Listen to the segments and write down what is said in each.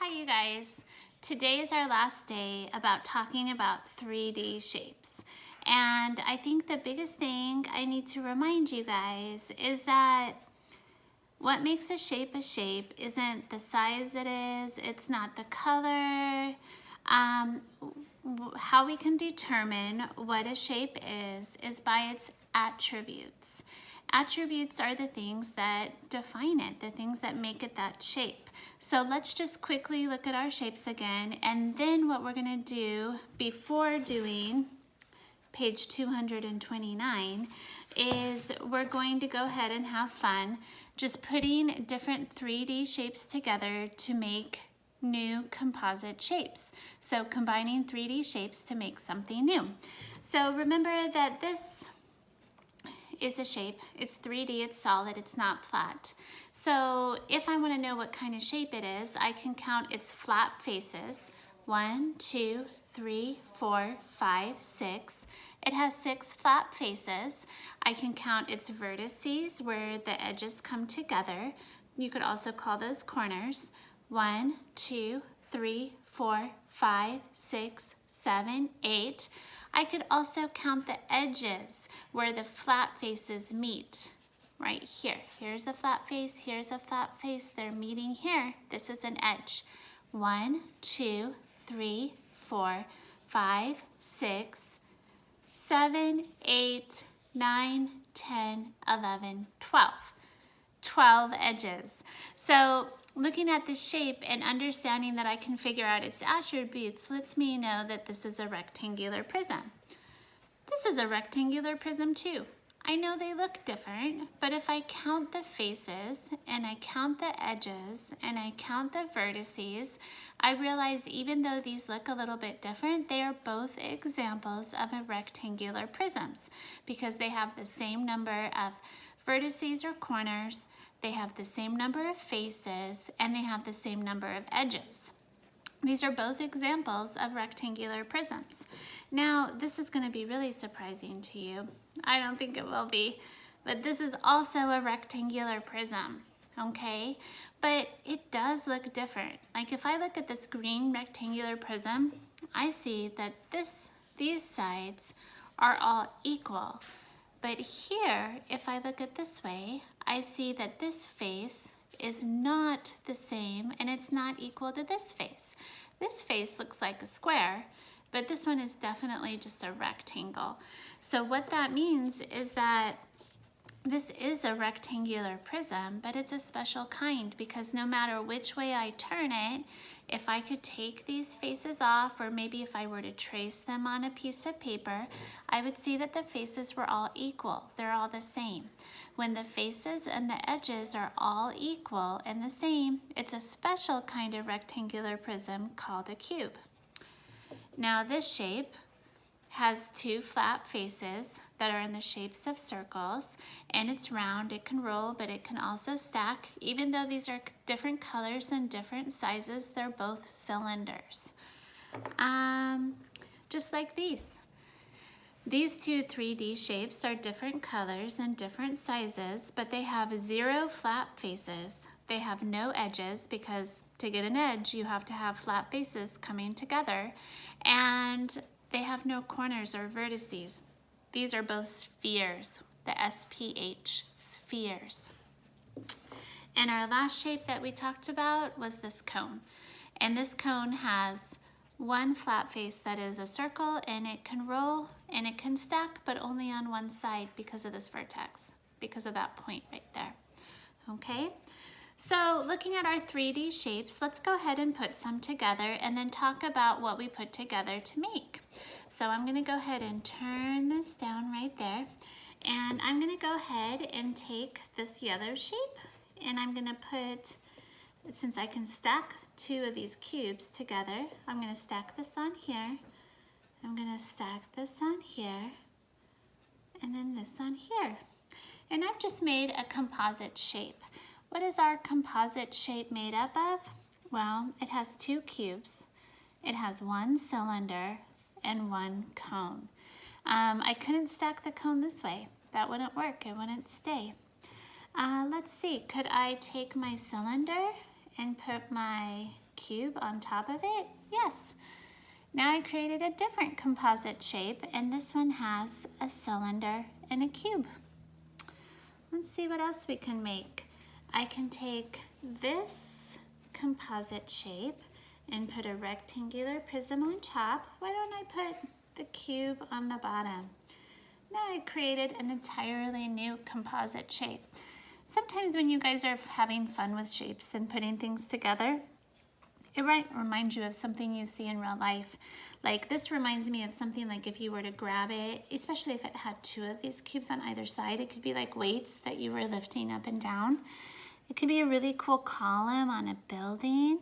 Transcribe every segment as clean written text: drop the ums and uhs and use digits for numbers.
Hi you guys. Today is our last day about talking about 3D shapes. And I think the biggest thing I need to remind you guys is that what makes a shape isn't the size it is, it's not the color. How we can determine what a shape is by its attributes. Attributes are the things that define it, the things that make it that shape. So let's just quickly look at our shapes again, and then what we're going to do before doing page 229 is we're going to go ahead and have fun just putting different 3D shapes together to make new composite shapes. So combining 3D shapes to make something new. So remember that this is a shape. It's 3D, it's solid, it's not flat. So if I want to know what kind of shape it is, I can count its flat faces. 1, 2, 3, 4, 5, 6. It has 6 flat faces. I can count its vertices where the edges come together. You could also call those corners. 1, 2, 3, 4, 5, 6, 7, 8. I could also count the edges where the flat faces meet. Right here. Here's a flat face, here's a flat face. They're meeting here. This is an edge. 1, 2, 3, 4, 5, 6, 7, 8, 9, 10, 11, 12. 12 edges. So looking at the shape and understanding that I can figure out its attributes lets me know that this is a rectangular prism. This is a rectangular prism too. I know they look different, but if I count the faces and I count the edges and I count the vertices, I realize even though these look a little bit different, they are both examples of a rectangular prisms because they have the same number of vertices or corners, they have the same number of faces, and they have the same number of edges. These are both examples of rectangular prisms. Now, this is going to be really surprising to you. I don't think it will be, but this is also a rectangular prism, okay? But it does look different. Like if I look at this green rectangular prism, I see that these sides are all equal. But here, if I look at this way, I see that this face is not the same and it's not equal to this face. This face looks like a square, but this one is definitely just a rectangle. So what that means is that this is a rectangular prism, but it's a special kind because no matter which way I turn it, if I could take these faces off, or maybe if I were to trace them on a piece of paper, I would see that the faces were all equal. They're all the same. When the faces and the edges are all equal and the same, it's a special kind of rectangular prism called a cube. Now this shape has 2 flat faces that are in the shapes of circles, and it's round. It can roll, but it can also stack. Even though these are different colors and different sizes, they're both cylinders. Just like these. These 2 3D shapes are different colors and different sizes, but they have 0 flat faces. They have no edges because to get an edge, you have to have flat faces coming together, and they have no corners or vertices. These are both spheres, the SPH, spheres. And our last shape that we talked about was this cone. And this cone has 1 flat face that is a circle, and it can roll and it can stack, but only on one side because of this vertex, because of that point right there. Okay? So looking at our 3D shapes, let's go ahead and put some together and then talk about what we put together to make. So I'm going to go ahead and turn this down right there, and I'm going to go ahead and take this yellow shape, and I'm going to put, since I can stack 2 of these cubes together, I'm going to stack this on here, I'm going to stack this on here, and then this on here. And I've just made a composite shape. What is our composite shape made up of? Well, it has 2 cubes, it has 1 cylinder, and 1 cone. I couldn't stack the cone this way. That wouldn't work, it wouldn't stay. Let's see, could I take my cylinder and put my cube on top of it? Yes. Now I created a different composite shape, and this one has a cylinder and a cube. Let's see what else we can make. I can take this composite shape and put a rectangular prism on top. Why don't I put the cube on the bottom? Now I created an entirely new composite shape. Sometimes when you guys are having fun with shapes and putting things together, it might remind you of something you see in real life. Like this reminds me of something like if you were to grab it, especially if it had two of these cubes on either side, it could be like weights that you were lifting up and down. It could be a really cool column on a building.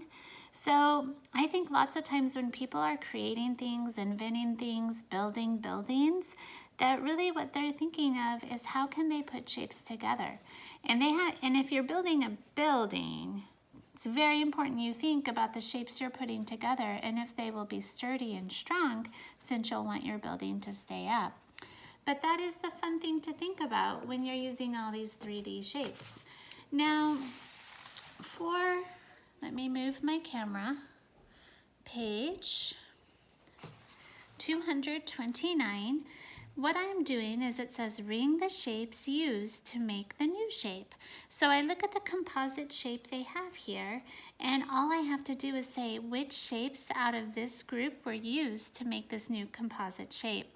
So I think lots of times when people are creating things, inventing things, building buildings, that really what they're thinking of is how can they put shapes together. And if you're building a building, it's very important you think about the shapes you're putting together and if they will be sturdy and strong, since you'll want your building to stay up. But that is the fun thing to think about when you're using all these 3D shapes. Now, let me move my camera, page 229, what I'm doing is it says ring the shapes used to make the new shape. So I look at the composite shape they have here, and all I have to do is say which shapes out of this group were used to make this new composite shape.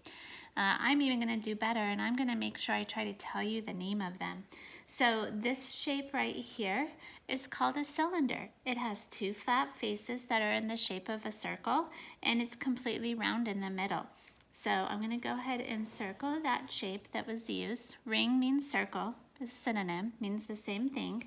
I'm even going to do better, and I'm going to make sure I try to tell you the name of them. So this shape right here is called a cylinder. It has two flat faces that are in the shape of a circle, and it's completely round in the middle. So I'm going to go ahead and circle that shape that was used. Ring means circle, a synonym, means the same thing.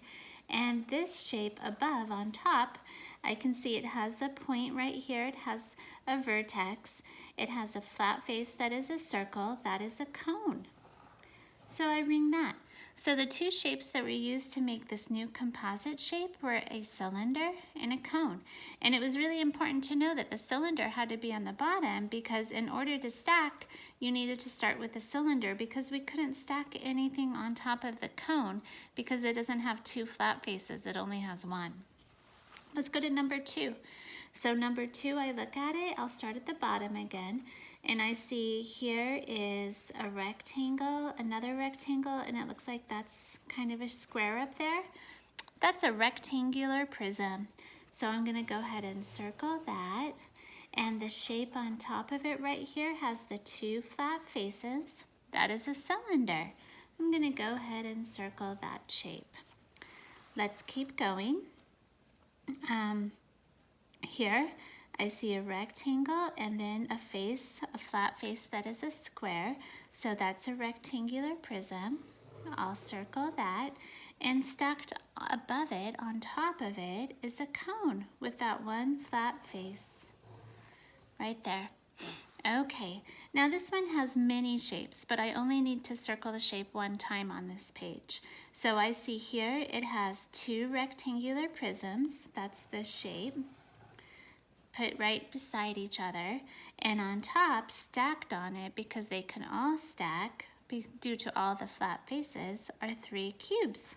And this shape above on top, I can see it has a point right here. It has a vertex. It has a flat face that is a circle. That is a cone. So I ring that. So the two shapes that were used to make this new composite shape were a cylinder and a cone. And it was really important to know that the cylinder had to be on the bottom because in order to stack, you needed to start with the cylinder because we couldn't stack anything on top of the cone because it doesn't have two flat faces, it only has one. Let's go to number 2. So number 2, I look at it, I'll start at the bottom again. And I see here is a rectangle, another rectangle, and it looks like that's kind of a square up there. That's a rectangular prism. So I'm going to go ahead and circle that. And the shape on top of it right here has the two flat faces. That is a cylinder. I'm going to go ahead and circle that shape. Let's keep going. Here, I see a rectangle and then a face, a flat face that is a square. So that's a rectangular prism. I'll circle that. And stacked above it, on top of it, is a cone with that one flat face right there. Okay, now this one has many shapes, but I only need to circle the shape one time on this page. So I see here it has two rectangular prisms. That's the shape. Put right beside each other, and on top, stacked on it because they can all stack due to all the flat faces, are 3 cubes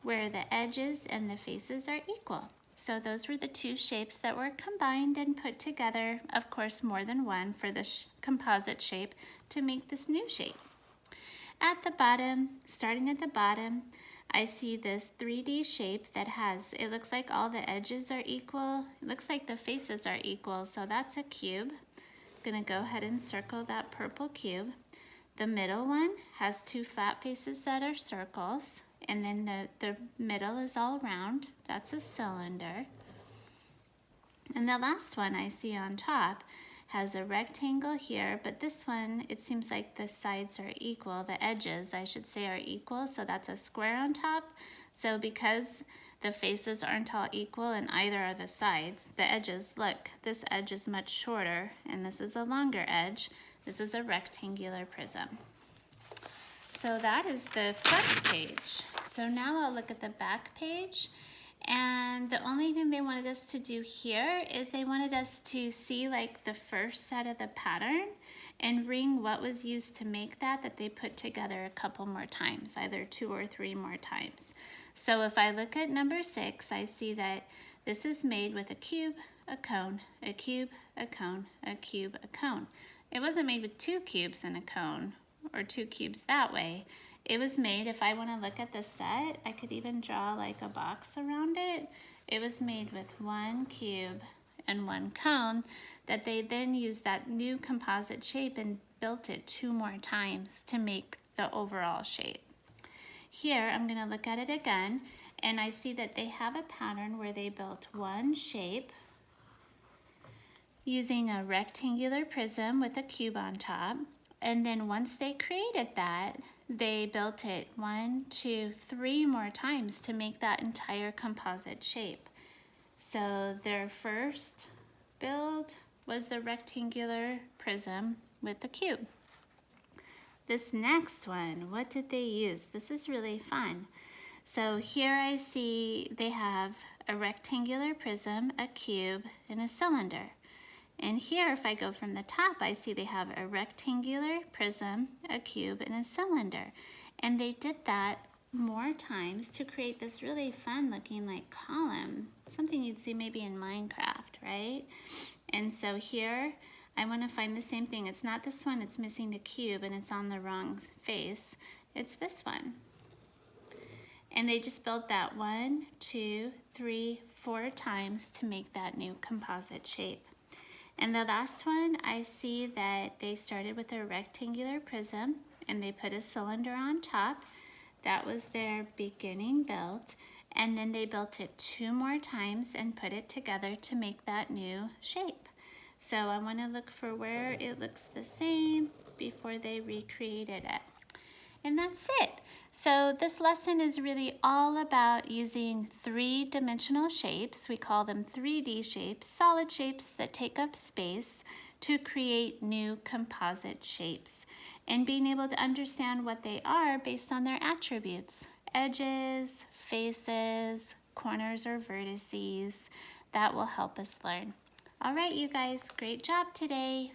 where the edges and the faces are equal. So those were the 2 shapes that were combined and put together, of course more than one for the composite shape to make this new shape. At the bottom, starting at the bottom, I see this 3D shape that has, it looks like all the edges are equal. It looks like the faces are equal, so that's a cube. I'm gonna go ahead and circle that purple cube. The middle one has 2 flat faces that are circles, and then the middle is all round. That's a cylinder. And the last one I see on top has a rectangle here, but this one, it seems like the sides are equal, the edges, I should say, are equal, so that's a square on top. So because the faces aren't all equal and either are the sides, the edges, look, this edge is much shorter and this is a longer edge. This is a rectangular prism. So that is the front page. So now I'll look at the back page. And the only thing they wanted us to do here is they wanted us to see like the first set of the pattern and ring what was used to make that they put together a couple more times, either 2 or 3 more times. So if I look at number 6, I see that This is made with a cube, a cone, a cube, a cone, a cube, a cone. It wasn't made with 2 cubes and a cone, or 2 cubes that way. It was made, if I want to look at the set, I could even draw like a box around it. It was made with 1 cube and 1 cone that they then used that new composite shape and built it 2 more times to make the overall shape. Here, I'm going to look at it again, and I see that they have a pattern where they built 1 shape using a rectangular prism with a cube on top. And then once they created that, they built it 1, 2, 3 more times to make that entire composite shape. So their first build was the rectangular prism with the cube. This next one, what did they use? This is really fun. So here I see they have a rectangular prism, a cube, and a cylinder. And here, if I go from the top, I see they have a rectangular prism, a cube, and a cylinder. And they did that more times to create this really fun looking like column, something you'd see maybe in Minecraft, right? And so here, I want to find the same thing. It's not this one, it's missing the cube and it's on the wrong face. It's this one. And they just built that 1, 2, 3, 4 times to make that new composite shape. And the last one, I see that they started with a rectangular prism and they put a cylinder on top. That was their beginning build. And then they built it 2 more times and put it together to make that new shape. So I want to look for where it looks the same before they recreated it. And that's it. So this lesson is really all about using 3-dimensional shapes. We call them 3D shapes, solid shapes that take up space to create new composite shapes, and being able to understand what they are based on their attributes, edges, faces, corners or vertices. That will help us learn. All right, you guys, great job today.